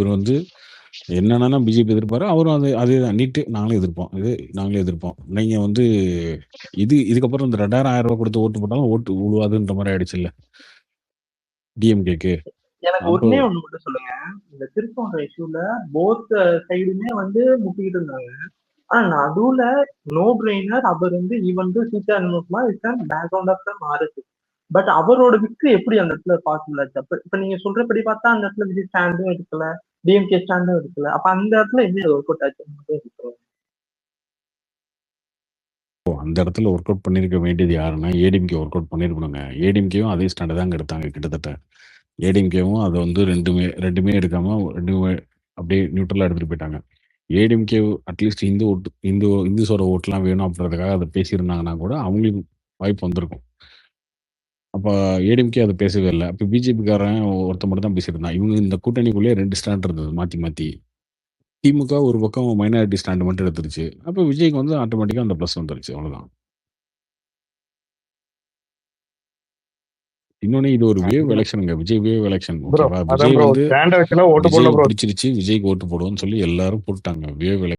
இவர் வந்து என்னன்னா பிஜேபி எதிர்ப்பாரு. அவரும் அதேதான் நீட்டு நாங்களும் எதிர்ப்போம். நாங்களே எதிர்ப்போம். நீங்க வந்து இதுக்கப்புறம் இந்த 2000 1000 கொடுத்து ஓட்டு போட்டாலும் ஓட்டு உழுவாதுன்ற மாரி ஆயிடுச்சுல்ல. டிஎம்கேக்கு. எனக்கு அப்போ ஒண்ணே ஒண்ணு மட்டும் சொல்லுங்க. இந்த திருப்பரங்குன்ற இஷ்யூல போத் சைடுமே வந்து முட்டிக்கிட்டு இருந்தாங்க. ஆனா நடுவுல நோ பிரெய்னர் அவர் வந்து ஈவன் சீதா அனுமகுமார் பேக்ரவுண்ட் ஆஃப் மாறுது. பட் அவரோட விக்டரி எப்படி அந்த இடத்துல பாசிபிள் ஆச்சு? இப்ப நீங்க சொல்றபடி பார்த்தா அந்த இடத்துல விஜய் ஸ்டாண்டும் எடுக்கல, டிஎம்கே ஸ்டாண்டும் எடுக்கல. அப்ப அந்த இடத்துல எப்படி ஒர்க் அவுட் ஆச்சு? அந்த இடத்துல ஒர்க் அவுட் பண்ணிருக்க வேண்டியது யாருன்னா ஏடிஎம்கே ஒர்க் அவுட் பண்ணிருக்கணுங்க. ஏடிஎம்கேவும் அதே ஸ்டாண்டை தாங்க எடுத்தாங்க கிட்டத்தட்ட. ஏடிஎம்கேவும் அதை வந்து ரெண்டுமே எடுக்காம ரெண்டுமே அப்படியே நியூட்ரலா எடுத்துட்டு போயிட்டாங்க. ஏடிஎம்கே அட்லீஸ்ட் இந்துஸோட ஓட்டுலாம் வேணும் அப்படின்றதுக்காக அதை பேசியிருந்தாங்கன்னா கூட அவங்களுக்கு வாய்ப்பு வந்திருக்கும். அப்போ ஏடிஎம்கே அதை பேசவே இல்லை. அப்போ பிஜேபிக்காரன் ஒருத்த மட்டும் தான் பேசியிருந்தான். இவங்க இந்த கூட்டணிக்குள்ளேயே 2 ஸ்டாண்ட் இருந்தது மாற்றி மாற்றி. திமுக ஒரு பக்கம் மைனாரிட்டி ஸ்டாண்ட் மட்டும் எடுத்துருச்சு. அப்போ விஜய்க்கு வந்து ஆட்டோமேட்டிக்காக அந்த ப்ளஸ் வந்துருச்சு. அவ்வளோதான். இன்னொன்னு இது ஒரு வேவ் எலெக்ஷனுங்க. Vijay wave election. ஓகேவா? விஜய் வந்து பிடிச்சிருச்சு, விஜய்க்கு ஓட்டு போடுவோம்னு சொல்லி எல்லாரும் போட்டாங்க. வேவ்